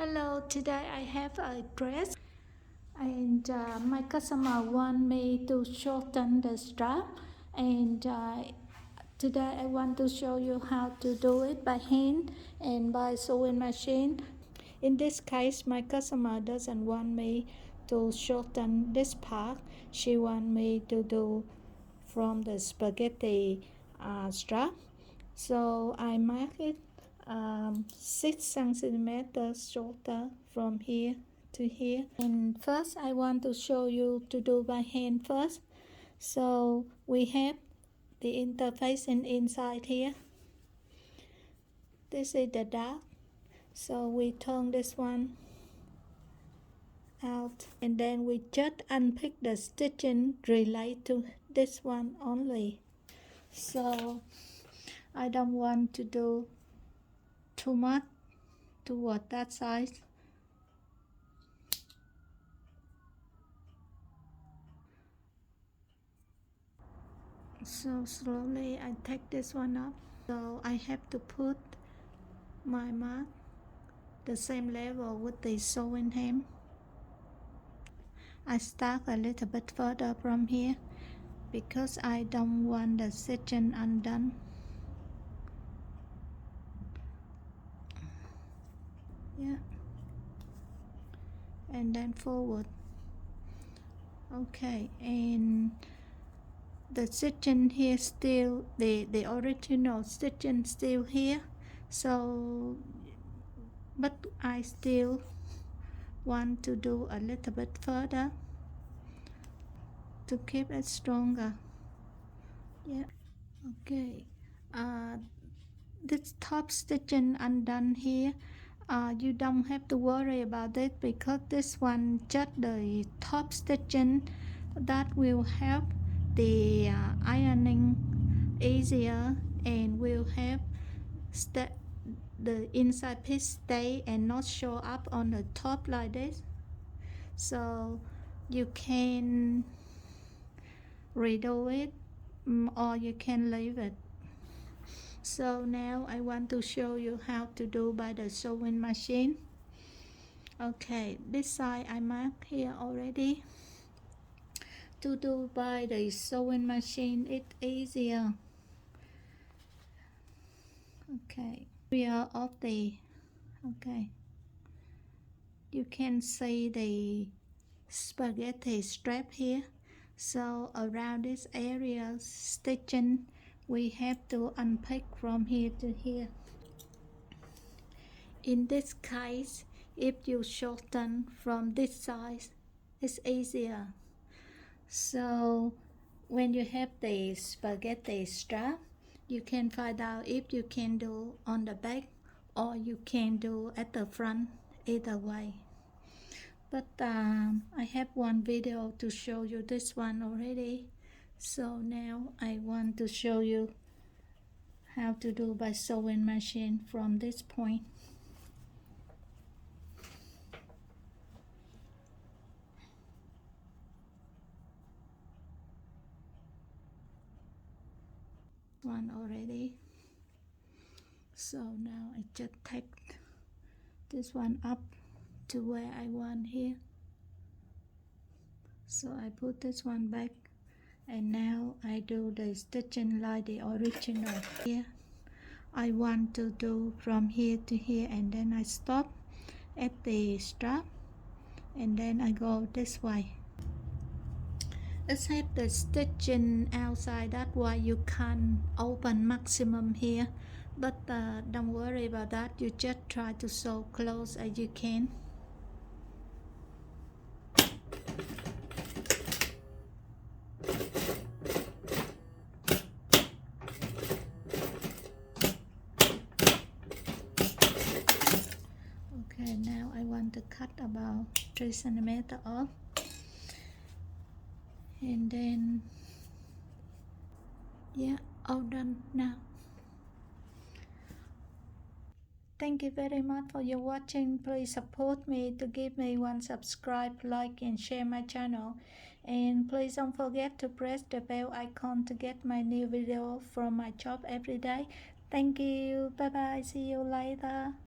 Hello, today I have a dress and my customer want me to shorten the strap and today I want to show you how to do it by hand and by sewing machine. In this case, my customer doesn't want me to shorten this part. She want me to do from the spaghetti strap. So I mark it 6 centimeters shorter from here to here. And first I want to show you to do by hand first. So we have the interface inside here. This is the dart. So we turn this one out and then we just unpick the stitching related to this one only. So I don't want to do too much toward that side. So slowly I take this one up. So I have to put my mark the same level with the sewing hem. I start a little bit further from here because I don't want the stitching undone. Yeah. And then forward. Okay, and the stitching here still, the original stitching still here. So, but I still want to do a little bit further to keep it stronger. Yeah. Okay. This top stitching undone here, you don't have to worry about it because this one just the top stitching that will help the ironing easier and will help the inside piece stay and not show up on the top like this. So you can redo it or you can leave it. So now I want to show you how to do by the sewing machine. Okay, this side I mark here already. To do by the sewing machine, it's easier. Okay, we are of the, okay, you can see the spaghetti strap here. So around this area stitching, we have to unpick from here to here. In this case, if you shorten from this side, it's easier. So when you have the spaghetti strap, you can find out if you can do on the back or you can do at the front, either way. But I have one video to show you this one already. So now I want to show you how to do by sewing machine from this point. One already. So now I just take this one up to where I want here. So I put this one back and now I do the stitching like the original here. I want to do from here to here and then I stop at the strap and then I go this way. Let's have the stitching outside, that why you can open maximum here, but don't worry about that, you just try to sew close as you can. Okay, now I want to cut about 3 centimeters off. And then, yeah, all done now. Thank you very much for your watching. Please support me to give me one subscribe, like and share my channel. And please don't forget to press the bell icon to get my new video from my shop every day. Thank you. Bye bye. See you later.